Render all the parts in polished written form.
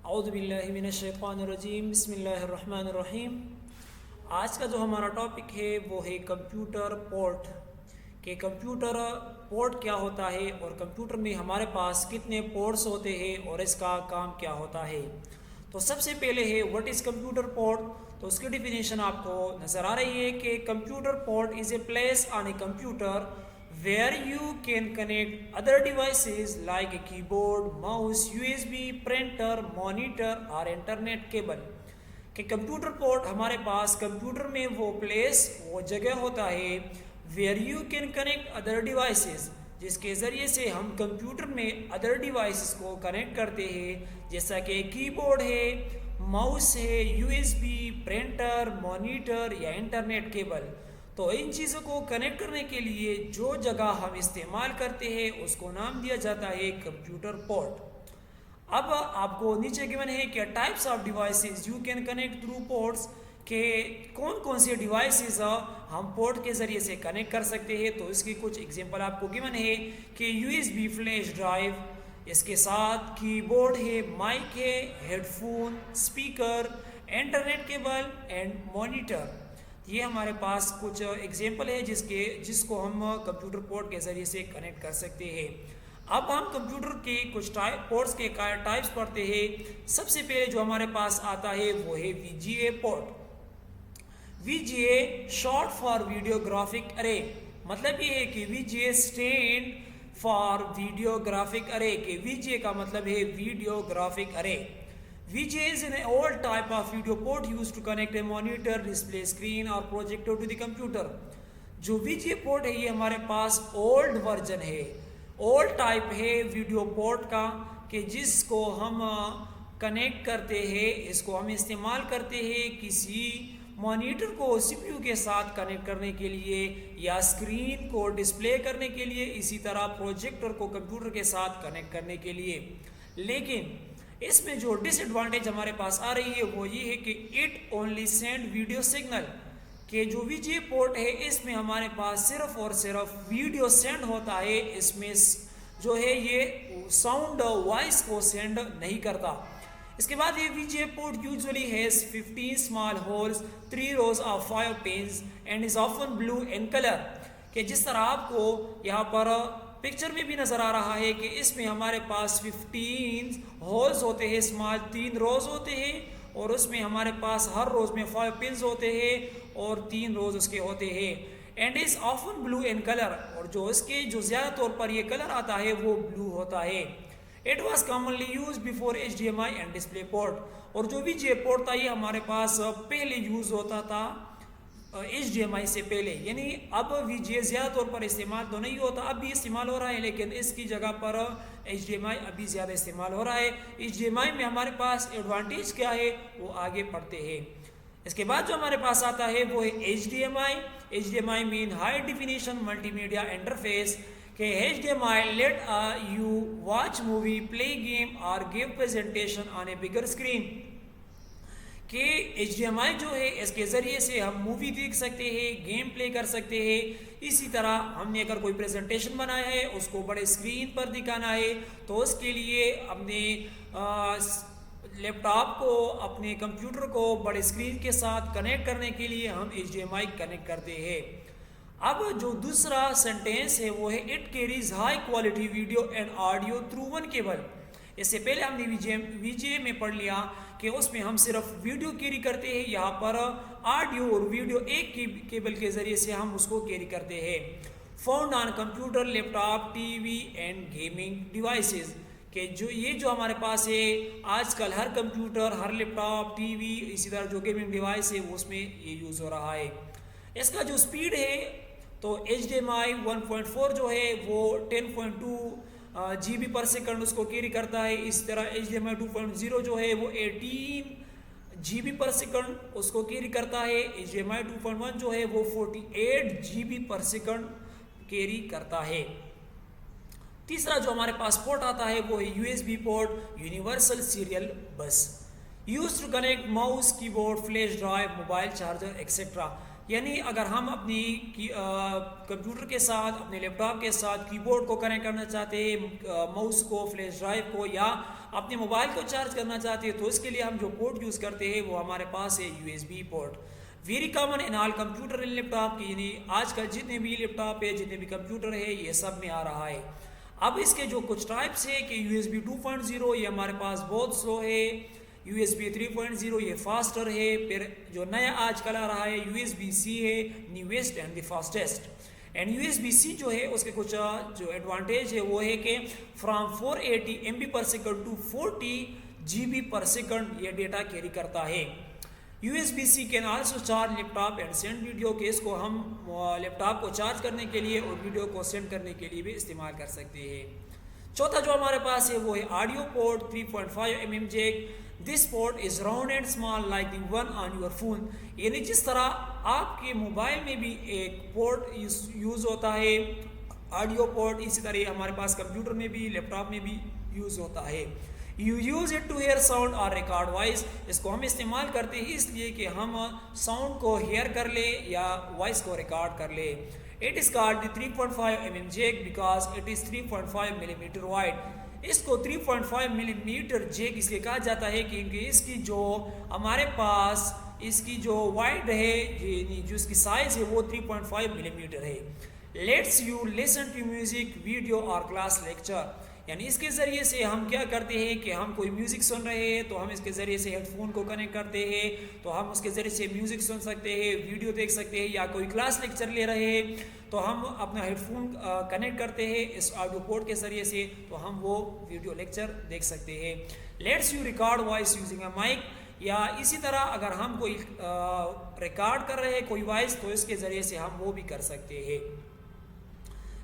اعوذ باللہ من الشیطان الرجیم، بسم اللہ الرحمن الرحیم۔ آج کا جو ہمارا ٹاپک ہے وہ ہے کمپیوٹر پورٹ، کہ کمپیوٹر پورٹ کیا ہوتا ہے اور کمپیوٹر میں ہمارے پاس کتنے پورٹس ہوتے ہیں اور اس کا کام کیا ہوتا ہے۔ تو سب سے پہلے ہے واٹ از کمپیوٹر پورٹ، تو اس کی ڈیفینیشن آپ کو نظر آ رہی ہے کہ computer port is a place on a computer where you can connect other devices like a keyboard, mouse, USB, printer, monitor اور انٹرنیٹ کیبل۔ کہ کمپیوٹر پورٹ ہمارے پاس کمپیوٹر میں وہ پلیس، وہ جگہ ہوتا ہے where you can connect other devices، جس کے ذریعے سے ہم کمپیوٹر میں ادر ڈیوائسز کو کنیکٹ کرتے ہیں، جیسا کہ کی بورڈ ہے، ماؤس ہے، U S be, printer, monitor یا انٹرنیٹ کیبل۔ تو ان چیزوں کو کنیکٹ کرنے کے لیے جو جگہ ہم استعمال کرتے ہیں اس کو نام دیا جاتا ہے کمپیوٹر پورٹ۔ اب آپ کو نیچے گیون ہے کہ types of devices you can connect through ports, کہ کون کون سے ڈیوائسز ہم پورٹ کے ذریعے سے کنیکٹ کر سکتے ہیں۔ تو اس کی کچھ ایگزامپل آپ کو گیون ہے کہ U S B flash drive, اس کے ساتھ کی بورڈ ہے، مائک ہے، headphone, speaker, internet cable and monitor. یہ ہمارے پاس کچھ ایگزامپل ہے جس کو ہم کمپیوٹر پورٹ کے ذریعے سے کنیکٹ کر سکتے ہیں۔ اب ہم کمپیوٹر کے کچھ پورٹس کے ٹائپس پڑھتے ہیں۔ سب سے پہلے جو ہمارے پاس آتا ہے وہ ہے V G A port. V G A short for video graphic array, مطلب یہ ہے کہ V G A stand for video graphic array, کہ وی جی اے کا مطلب ہے video graphic array. VGA is an old type of video port used to connect a monitor, display screen or projector to the computer۔ جو VGA port ہے یہ ہمارے پاس old version ہے، old type ہے video port کا، کہ جس کو ہم کنیکٹ کرتے ہیں، اس کو ہم استعمال کرتے ہیں کسی مانیٹر کو سی پی یو کے ساتھ کنیکٹ کرنے کے لیے یا اسکرین کو ڈسپلے کرنے کے لیے، اسی طرح پروجیکٹر کو کمپیوٹر کے ساتھ کنیکٹ کرنے کے لیے۔ لیکن اس میں جو ڈس ایڈوانٹیج ہمارے پاس آ رہی ہے وہ یہ ہے کہ it only send video signal, کہ جو وی جی اے پورٹ ہے اس میں ہمارے پاس صرف اور صرف ویڈیو سینڈ ہوتا ہے، اس میں جو ہے یہ ساؤنڈ وائس کو سینڈ نہیں کرتا۔ اس کے بعد یہ V G A port usually has 15 small holes, 3 rows of 5 pins and is often blue in colour, کہ جس طرح آپ کو یہاں پر پکچر میں بھی نظر آ رہا ہے کہ اس میں ہمارے پاس 15 ہولز ہوتے ہیں، اسمال 3 روز ہوتے ہیں، اور اس میں ہمارے پاس ہر روز میں 5 پنز ہوتے ہیں اور 3 روز اس کے ہوتے ہیں، and is often blue in colour, اور جو اس کے جو زیادہ طور پر یہ کلر آتا ہے وہ بلو ہوتا ہے۔ It was commonly used before H D M I and display port, اور جو وی جی اے پورٹ تھا یہ ہمارے پاس پہلے یوز ہوتا تھا ایچ ڈی ایم آئی سے پہلے، یعنی اب وی جی اے زیادہ طور پر استعمال تو نہیں ہوتا، اب بھی استعمال ہو رہا ہے، لیکن اس کی جگہ پر ایچ ڈی ایم آئی ابھی زیادہ استعمال ہو رہا ہے۔ ایچ ڈی ایم آئی میں ہمارے پاس ایڈوانٹیج کیا ہے وہ آگے پڑھتے ہیں۔ اس کے بعد جو ہمارے پاس آتا ہے وہ ہے H D M I. H D M I mean high definition multimedia میڈیا انٹرفیس، کہ H D M I let you watch movie, play game اور give presentation on a bigger screen, کہ ایچ ڈی ایم آئی جو ہے اس کے ذریعے سے ہم مووی دیکھ سکتے ہیں، گیم پلے کر سکتے ہیں، اسی طرح ہم نے اگر کوئی پریزنٹیشن بنایا ہے اس کو بڑے اسکرین پر دکھانا ہے تو اس کے لیے اپنے لیپ ٹاپ کو، اپنے کمپیوٹر کو بڑے اسکرین کے ساتھ کنیکٹ کرنے کے لیے ہم H D M I connect کرتے ہیں۔ اب جو دوسرا سینٹینس ہے وہ ہے it carries high quality video and audio through one cable. اس سے پہلے ہم نے وی جی اے میں پڑھ لیا کہ اس میں ہم صرف ویڈیو کیری کرتے ہیں، یہاں پر آڈیو اور ویڈیو ایک کیبل کے ذریعے سے ہم اس کو کیری کرتے ہیں۔ Found on computer, laptop, TV and gaming devices, کہ جو ہمارے پاس ہے آج کل ہر کمپیوٹر، ہر لیپ ٹاپ، ٹی وی، اسی طرح جو گیمنگ ڈیوائس ہے اس میں یہ یوز ہو رہا ہے۔ اس کا جو سپیڈ ہے تو ایچ ڈی ایم آئی 1.4 جو ہے وہ 10.2 جی بی پر سیکنڈ اس کو کیری کرتا ہے، اس طرح ایچ ڈی ایم آئی 2.0 جو ہے وہ 18 جی بی پر سیکنڈ اس کو کیری کرتا ہے، ایچ ڈی ایم آئی 2.1 جو ہے وہ 48 G B per second carry کرتا ہے۔ تیسرا جو ہمارے پاس پورٹ آتا ہے وہ ہے U S B port, universal serial bus, use to connect mouse, keyboard, flash drive, mobile charger etcetera, یعنی اگر ہم اپنی کمپیوٹر کے ساتھ اپنے لیپ ٹاپ کے ساتھ کی بورڈ کو کنیکٹ کرنا چاہتے ہیں، ماؤس کو، فلیش ڈرائیو کو، یا اپنے موبائل کو چارج کرنا چاہتے ہیں، تو اس کے لیے ہم جو پورٹ یوز کرتے ہیں وہ ہمارے پاس ہے USB port. Very common in all computer and laptop کی، یعنی آج کل جتنے بھی لیپ ٹاپ ہے، جتنے بھی کمپیوٹر ہے، یہ سب میں آ رہا ہے. اب اس کے جو کچھ ٹائپس ہے کہ USB 2.0 یہ ہمارے پاس بہت سلو ہے، USB 3.0 یہ فاسٹر ہے، پھر جو نیا آج کل آ رہا ہے USB-C ہے، newest and the fastest. And USB-C جو ہے اس کے کچھ جو ایڈوانٹیج ہے وہ ہے کہ from 480 MB per second to 40 GB per second یہ ڈیٹا کیری کرتا ہے. USB-C can also charge laptop and send video, کہ اس کو ہم لیپ ٹاپ کو چارج کرنے کے لیے اور ویڈیو کو سینڈ کرنے کے لیے بھی استعمال کر سکتے ہیں. چوتھا جو ہمارے پاس ہے وہ ہے audio port 3.5 mm Jack. This port is round and small like the one on your phone, یعنی جس طرح آپ کے موبائل میں بھی ایک پورٹ یوز ہوتا ہے آڈیو پورٹ، اسی طرح ہمارے پاس کمپیوٹر میں بھی، لیپ ٹاپ میں بھی یوز ہوتا ہے. You use it to hear sound اور ریکارڈ وائس، اس کو ہم استعمال کرتے ہیں اس لیے کہ ہم ساؤنڈ کو ہیئر کر لیں یا وائس کو ریکارڈ کر لیں. It is called the 3.5 mm jack because it is 3.5 mm wide. اس کو 3.5 mm جیک اس لیے کہا جاتا ہے کیونکہ اس کی جو ہمارے پاس اس کی جو وائڈ ہے، یعنی جو اس کی سائز ہے وہ 3.5 mm ہے. Lets you listen to music, video اور کلاس لیکچر، یعنی اس کے ذریعے سے ہم کیا کرتے ہیں کہ ہم کوئی میوزک سن رہے ہیں تو ہم اس کے ذریعے سے ہیڈ فون کو کنیکٹ کرتے ہیں، تو ہم اس کے ذریعے سے میوزک سن سکتے ہیں، ویڈیو دیکھ سکتے ہیں، یا کوئی کلاس لیکچر لے رہے ہیں تو ہم اپنا ہیڈ فون کنیکٹ کرتے ہیں اس آڈیو پورٹ کے ذریعے سے، تو ہم وہ ویڈیو لیکچر دیکھ سکتے ہیں. Lets you record voice using a mic, یا اسی طرح اگر ہم کوئی ریکارڈ کر رہے ہیں کوئی وائس تو اس کے ذریعے سے ہم وہ بھی کر سکتے ہیں.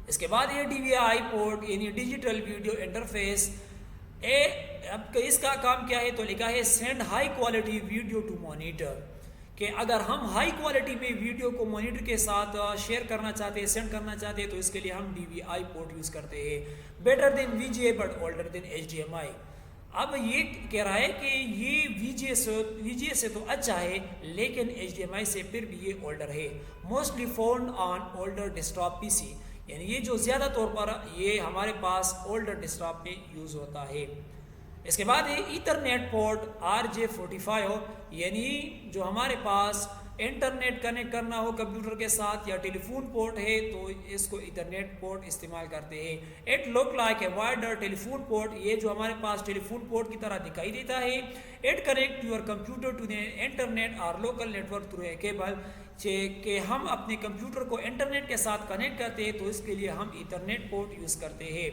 اس کے بعد یہ DVI پورٹ یعنی ڈیجیٹل ویڈیو انٹرفیس. اب اس کا کام کیا ہے تو لکھا ہے send high quality video to monitor, کہ اگر ہم ہائی کوالٹی میں ویڈیو کو مانیٹر کے ساتھ شیئر کرنا چاہتے ہیں، سینڈ کرنا چاہتے ہیں، تو اس کے لیے ہم DVI پورٹ یوز کرتے ہیں. Better than VGA but older than HDMI. اب یہ کہہ رہا ہے کہ یہ VGA سے تو اچھا ہے لیکن HDMI سے پھر بھی یہ اولڈر ہے. Mostly found on older desktop PC، یعنی یہ جو زیادہ طور پر یہ ہمارے پاس اولڈر ڈیسکٹاپ میں یوز ہوتا ہے. اس کے بعد ہے ایتھرنیٹ پورٹ RJ45، یعنی جو ہمارے پاس انٹرنیٹ کنیکٹ کرنا ہو کمپیوٹر کے ساتھ یا ٹیلی فون پورٹ ہے تو اس کو ایتھرنیٹ پورٹ استعمال کرتے ہیں. It look like a wider telephone port, یہ جو ہمارے پاس ٹیلی فون پورٹ کی طرح دکھائی دیتا ہے. It connect your computer to the internet اور local network through a cable, کہ ہم اپنے کمپیوٹر کو انٹرنیٹ کے ساتھ کنیکٹ کرتے ہیں تو اس کے لیے ہم ایتھرنیٹ پورٹ یوز کرتے ہیں.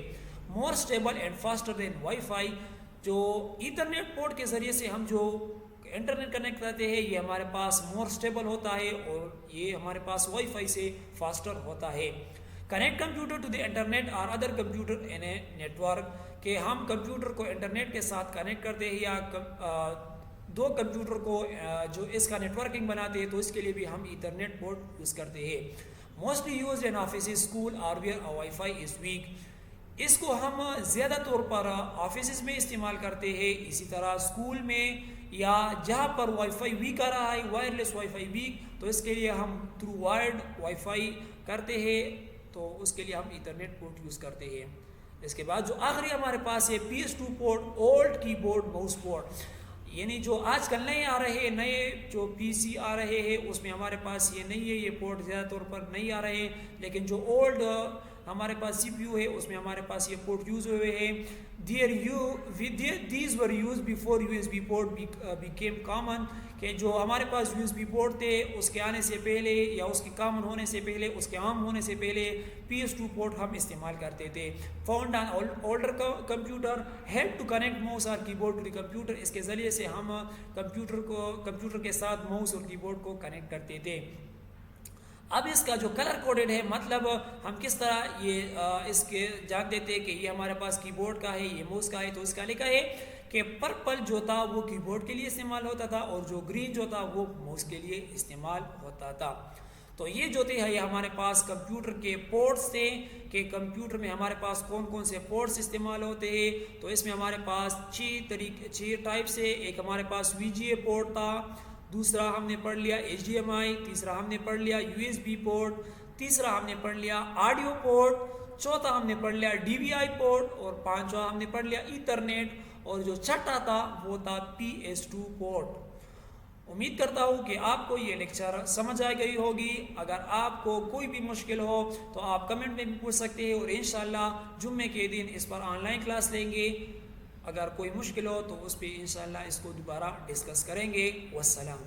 More stable and faster than wi fi, جو ایتھرنیٹ پورٹ کے ذریعے سے ہم جو انٹرنیٹ کنیکٹ کرتے ہیں یہ ہمارے پاس مور اسٹیبل ہوتا ہے اور یہ ہمارے پاس وائی فائی سے فاسٹر ہوتا ہے. Connect computer to the internet اور other computer in a network, کہ ہم کمپیوٹر کو انٹرنیٹ کے ساتھ کنیکٹ کرتے ہیں یا دو کمپیوٹر کو جو اس کا نیٹورکنگ بناتے ہیں تو اس کے لیے بھی ہم ایتھرنیٹ پورٹ یوز کرتے ہیں. Mostly used in offices, school اور where WiFi is weak. اس کو ہم زیادہ طور پر آفیسز میں استعمال کرتے ہیں، اسی طرح اسکول میں یا جہاں پر وائی فائی ویک آ رہا ہے، وائرلیس وائی فائی ویک، تو اس کے لیے ہم تھرو وائرڈ وائی فائی کرتے ہیں تو اس کے لیے ہم ایتھرنیٹ پورٹ یوز کرتے ہیں. اس کے بعد جو آخری ہمارے پاس ہے PS2 پورٹ، اولڈ کی بورڈ ماؤس پورٹ، یعنی جو آج کل نئے آ رہے ہیں، نئے جو PC آ رہے ہیں اس میں ہمارے پاس یہ نہیں ہے، یہ پورٹ زیادہ طور پر نہیں آ رہے ہیں، لیکن جو اولڈ ہمارے پاس CPU ہے اس میں ہمارے پاس یہ پورٹ یوز ہوئے ہیں. These were used before USB port became common، کہ جو ہمارے پاس USB پورٹ تھے اس کے آنے سے پہلے یا اس کے کامن ہونے سے پہلے، اس کے عام ہونے سے پہلے PS2 پورٹ ہم استعمال کرتے تھے. Found on older computer, help to connect mouse اور keyboard to the computer, اس کے ذریعے سے ہم کمپیوٹر کے ساتھ ماؤس اور کی بورڈ کو کنیکٹ کرتے تھے. اب اس کا جو کلر کوڈڈ ہے، مطلب ہم کس طرح یہ اس کے جان دیتے ہیں کہ یہ ہمارے پاس کی بورڈ کا ہے، یہ ماؤس کا ہے، تو اس کا لکھا ہے کہ پرپل جو تھا وہ کی بورڈ کے لیے استعمال ہوتا تھا اور جو گرین جو تھا وہ ماؤس کے لیے استعمال ہوتا تھا. تو یہ جو تھے یہ ہمارے پاس کمپیوٹر کے پورٹس تھے کہ کمپیوٹر میں ہمارے پاس کون کون سے پورٹس استعمال ہوتے ہیں. تو اس میں ہمارے پاس 6 ٹائپس ہے. ایک ہمارے پاس VGA پورٹ تھا، دوسرا ہم نے پڑھ لیا HDMI، تیسرا ہم نے پڑھ لیا USB پورٹ، تیسرا ہم نے پڑھ لیا آڈیو پورٹ، چوتھا ہم نے پڑھ لیا DVI پورٹ، اور پانچواں ہم نے پڑھ لیا ایتھرنیٹ، اور جو چھٹا تھا وہ تھا PS2 پورٹ۔ امید کرتا ہوں کہ آپ کو یہ لیکچر سمجھ آ گئی ہوگی۔ اگر آپ کو کوئی بھی مشکل ہو تو آپ کمنٹ میں بھی پوچھ سکتے ہیں، اور انشاءاللہ جمعے کے دن اس پر آن لائن کلاس لیں گے۔ اگر کوئی مشکل ہو تو اس پہ انشاءاللہ اس کو دوبارہ ڈسکس کریں گے۔ والسلام۔